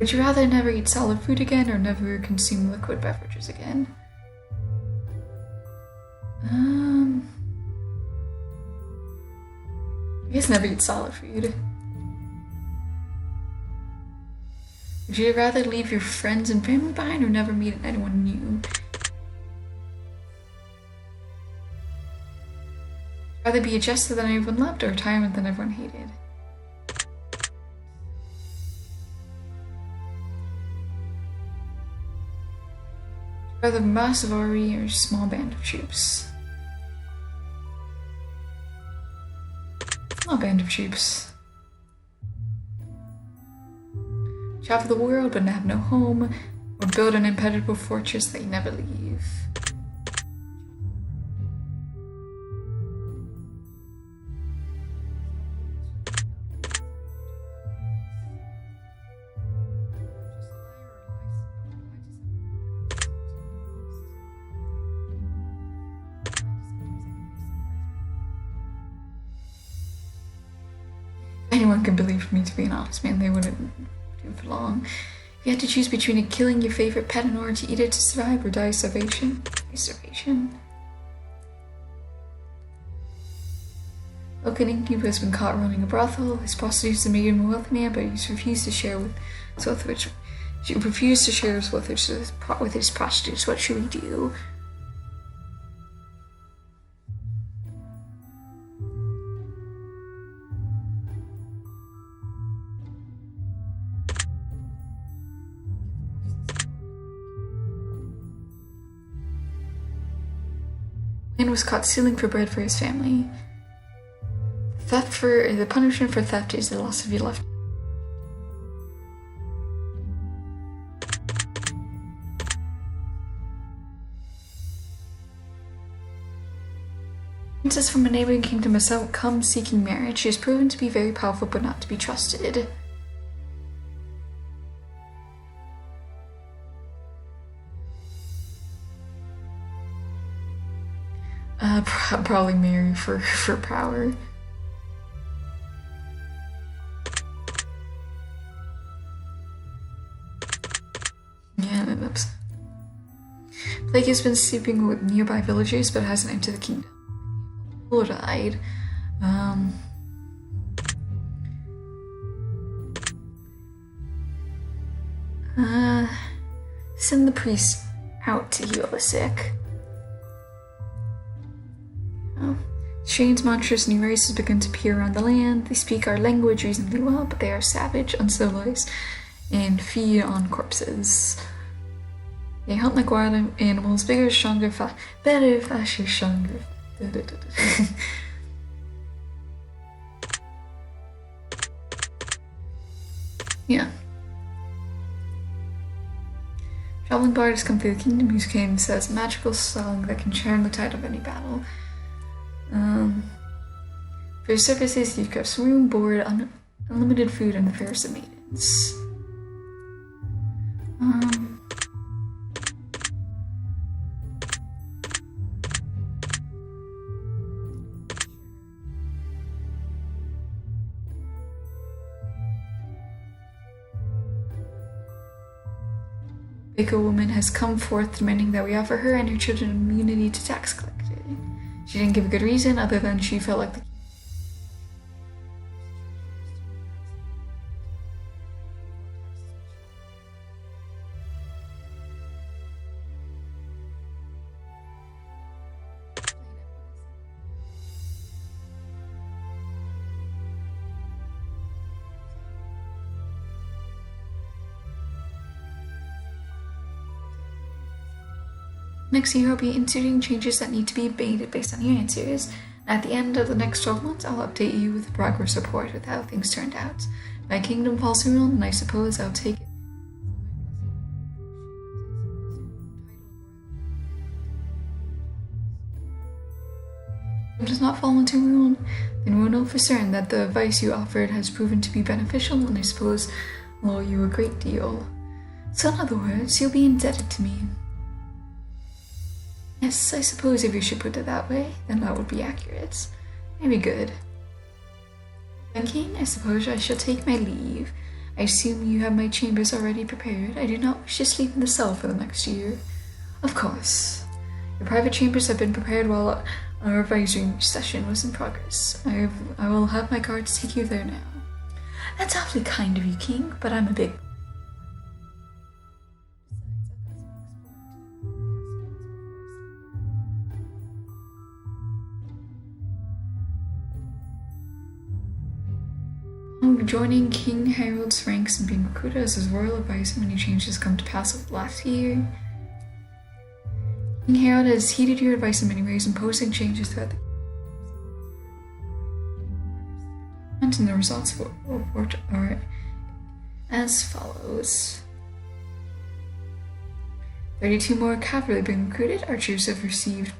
Would you rather never eat solid food again or never consume liquid beverages again? I guess never eat solid food. Would you rather leave your friends and family behind or never meet anyone new? Rather be a jester than everyone loved or a tyrant than everyone hated? Rather a massive army or a small band of troops? Small band of troops. Travel the world but have no home, or build an impenetrable fortress that you never leave? Anyone can believe me to be an honest man, they wouldn't do it for long. If you had to choose between killing your favorite pet in order to eat it to survive or die of starvation. Look, an innkeeper has been caught running a brothel. His prostitutes have made him a wealthy man, but he's refused to share with his prostitutes. What should we do? Man was caught stealing for bread for his family. The punishment for theft is the loss of your left. Princess from a neighboring kingdom has come seeking marriage. She has proven to be very powerful but not to be trusted. Probably marry for power. Yeah, oops. Plague has been sleeping with nearby villagers, but hasn't entered the kingdom. People died. Send the priest out to heal the sick. Strange, monstrous new races begin to appear around the land. They speak our language reasonably well, but they are savage, uncivilized, and feed on corpses. They hunt like wild animals, bigger, stronger, better, faster, stronger. Yeah. Traveling bard has come through the kingdom whose king says a magical song that can turn the tide of any battle. For your services, you've got room, board, unlimited food, and the fairest of maidens. Baker woman has come forth demanding that we offer her and her children immunity to tax collecting. She didn't give a good reason other than she felt like the Next year, I'll be instituting changes that need to be made based on your answers. At the end of the next 12 months, I'll update you with a progress report with how things turned out. My kingdom falls to ruin, and I suppose I'll take it. If it does not fall into ruin, then we'll know for certain that the advice you offered has proven to be beneficial, and I suppose I'll owe you a great deal. So in other words, you'll be indebted to me. Yes, I suppose if you should put it that way, then that would be accurate. Very good. Then, King, I suppose I shall take my leave. I assume you have my chambers already prepared. I do not wish to sleep in the cell for the next year. Of course. Your private chambers have been prepared while our advisory session was in progress. I will have my guards take you there now. That's awfully kind of you, King, but I'm a big... Joining King Harold's ranks and being recruited as his royal advisor, many changes come to pass over the last year. King Harold has heeded your advice in many ways, imposing changes throughout the and the results of the report are as follows. 32 more cavalry being recruited. Archers have received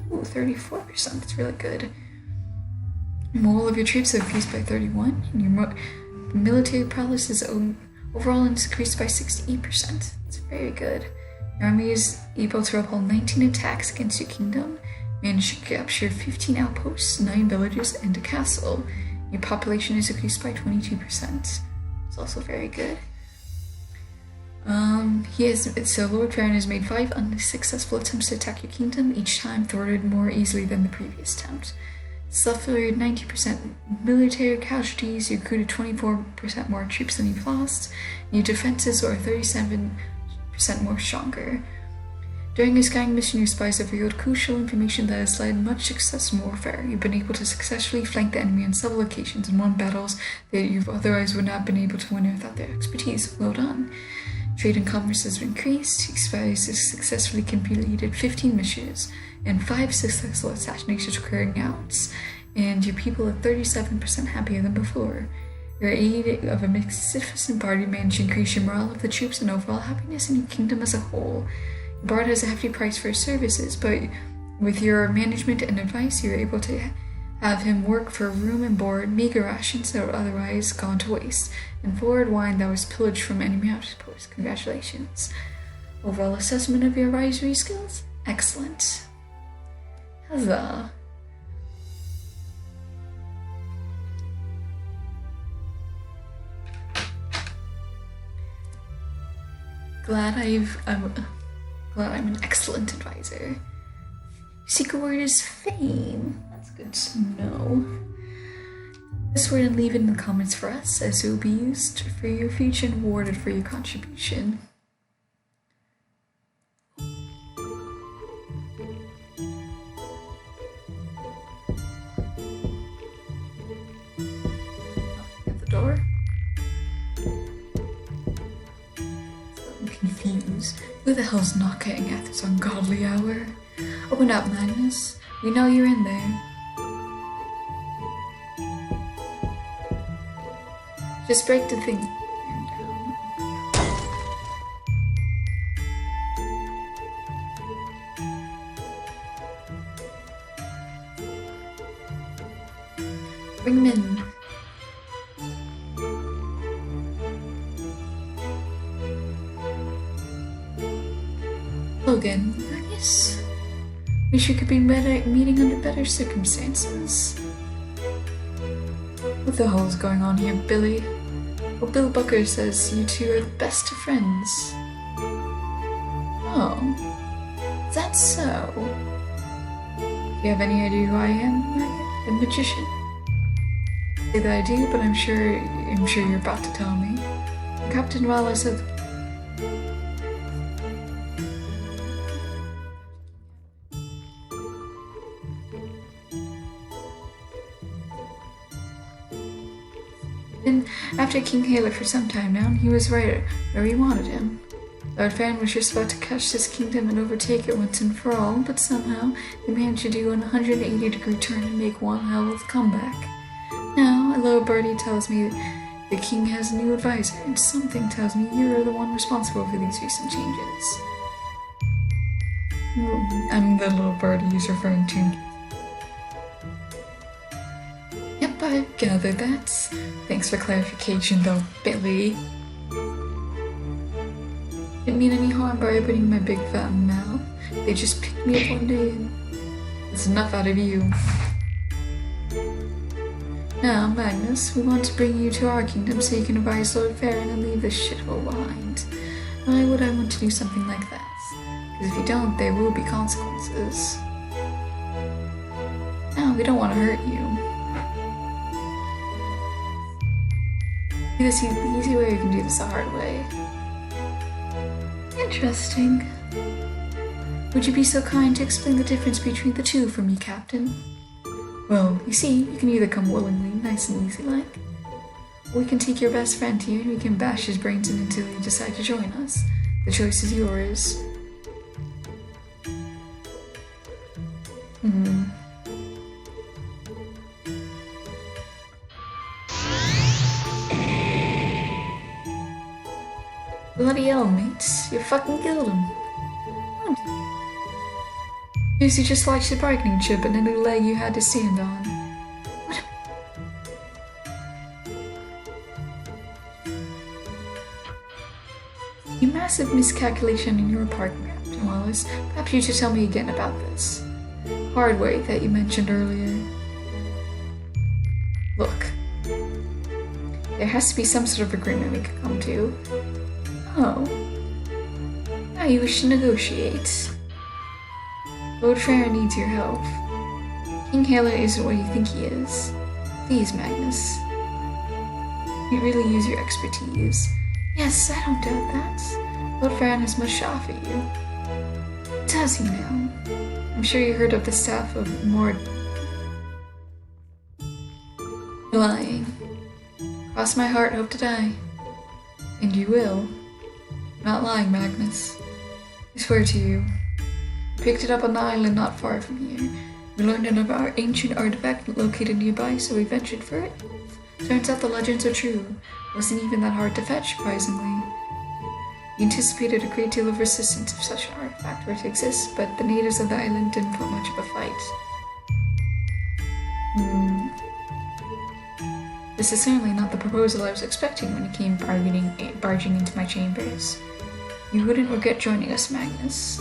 Ooh, 34%, that's really good. Morale of your troops have increased by 31, and your military prowess is overall increased by 68%. That's very good. Your army is able to repel 19 attacks against your kingdom, managed to capture 15 outposts, 9 villages, and a castle. Your population is increased by 22%. It's also very good. Lord Baron has made 5 unsuccessful attempts to attack your kingdom, each time thwarted more easily than the previous attempt. Suffered 90% military casualties, you recruited 24% more troops than you've lost, and your defenses are 37% more stronger. During your scanning mission, your spies have revealed crucial information that has led much success in warfare. You've been able to successfully flank the enemy on several occasions and won battles that you otherwise would not have been able to win without their expertise. Well done. Trade and commerce has increased. Your spies have successfully completed 15 missions and 5 successful assassinations carrying out, and your people are 37% happier than before. Your aid of a magnificent party managed to increase your morale of the troops and overall happiness in your kingdom as a whole. The bard has a hefty price for his services, but with your management and advice, you're able to have him work for room and board, meager rations that would otherwise gone to waste, and forward wine that was pillaged from enemy outposts. Congratulations. Overall assessment of your advisory skills? Excellent. Huzzah. Glad I'm an excellent advisor. Secret word is fame. That's good to know. This word and leave it in the comments for us, as it will be used for your future and rewarded for your contribution. At the door. I'm confused. Who the hell's knocking at this ungodly hour? Open up, Magnus. We know you're in there. Just break the thing down. Bring him in. Logan, Magnus. Wish we could be meeting under better circumstances. What the hell's going on here, Billy? Well, Bill Bucker says you two are the best of friends. Oh, is that so? Do you have any idea who I am, the magician? I say that I do, but I'm sure you're about to tell me. Captain Wallace of after King Halo for some time now, and he was right where we wanted him. Lord Farron was just about to catch this kingdom and overtake it once and for all, but somehow he managed to do an 180-degree turn and make one hell of a comeback. Now, a little birdie tells me the king has a new advisor, and something tells me you're the one responsible for these recent changes. I'm the little birdie he's referring to. Yep, I've gathered that. Thanks for clarification, though, Billy. Didn't mean any harm by opening my big fat mouth. They just picked me up one day and that's enough out of you. Now, Magnus, we want to bring you to our kingdom so you can advise Lord Farron and leave this shithole behind. Why would I want to do something like that? Because if you don't, there will be consequences. Now, we don't want to hurt you. Do this the easy way, or you can do this the hard way. Interesting. Would you be so kind to explain the difference between the two for me, Captain? Well, you see, you can either come willingly, nice and easy like, or we can take your best friend here and we can bash his brains in until you decide to join us. The choice is yours. Bloody hell, mates. You fucking killed him. Usually just likes your bargaining chip and a new leg you had to stand on. What? A massive miscalculation in your part, Captain Wallace. Perhaps you should tell me again about this hard way that you mentioned earlier. Look. There has to be some sort of agreement we could come to. Oh. Now you wish to negotiate. Lord Farron needs your help. King Halo isn't what you think he is. Please, Magnus. You really use your expertise. Yes, I don't doubt that. Lord Farron has much to offer you. has he now? I'm sure you heard of the staff of Mord. You're lying. Cross my heart, hope to die. And you will. I'm not lying, Magnus. I swear to you. I picked it up on the island not far from here. We learned of our ancient artifact located nearby, so we ventured for it. Turns out the legends are true. It wasn't even that hard to fetch, surprisingly. We anticipated a great deal of resistance if such an artifact were to exist, but the natives of the island didn't put much of a fight. This is certainly not the proposal I was expecting when you came barging into my chambers. You wouldn't regret joining us, Magnus.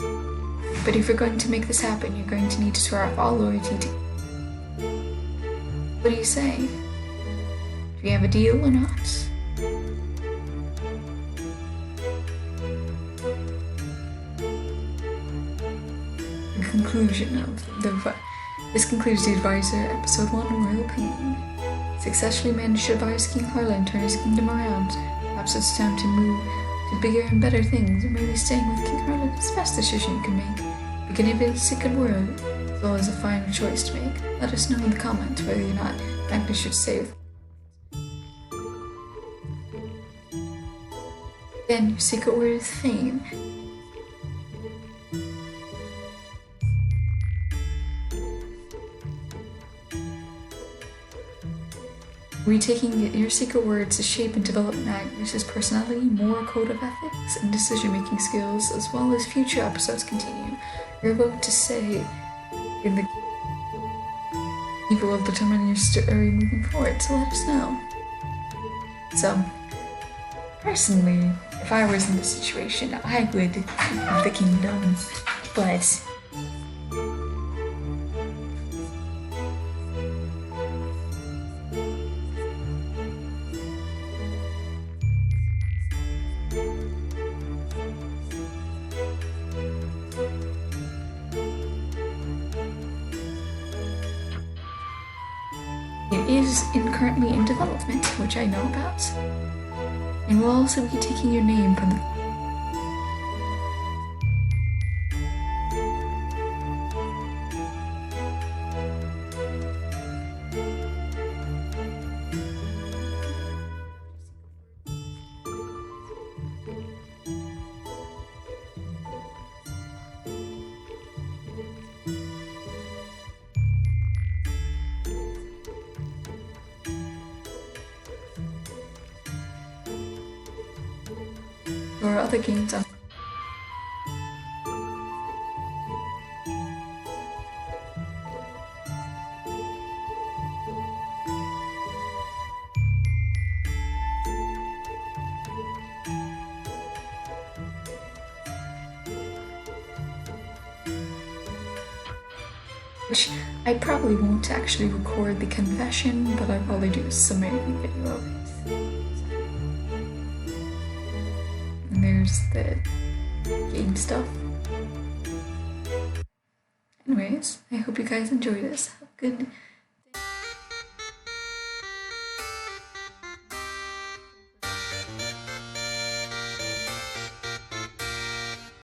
But if you're going to make this happen, you're going to need to swear off all loyalty to... What do you say? Do we have a deal or not? The conclusion of this concludes the Advisor, Episode 1, Royal Pain. Successfully managed to advise King Harlan and turn his kingdom around. Perhaps it's time to move to bigger and better things, or maybe staying with King Harlan is the best decision you can make. You can even a second word, as well as a final choice to make. Let us know in the comments whether or not Magnus should stay with. Then your secret word is fame. Retaking your secret words to shape and develop Magnus's personality, moral code of ethics, and decision-making skills, as well as future episodes continue. You're about to say in the evil of determining your story moving forward, so let us know. So, personally, if I was in this situation, I would leave the kingdom, but it is currently in development, which I know about. And we'll also be taking your name from the... or other games on. Which I probably won't actually record the confession, but I'll probably do a summary video of it. And there's the game stuff. Anyways, I hope you guys enjoyed this. Have a good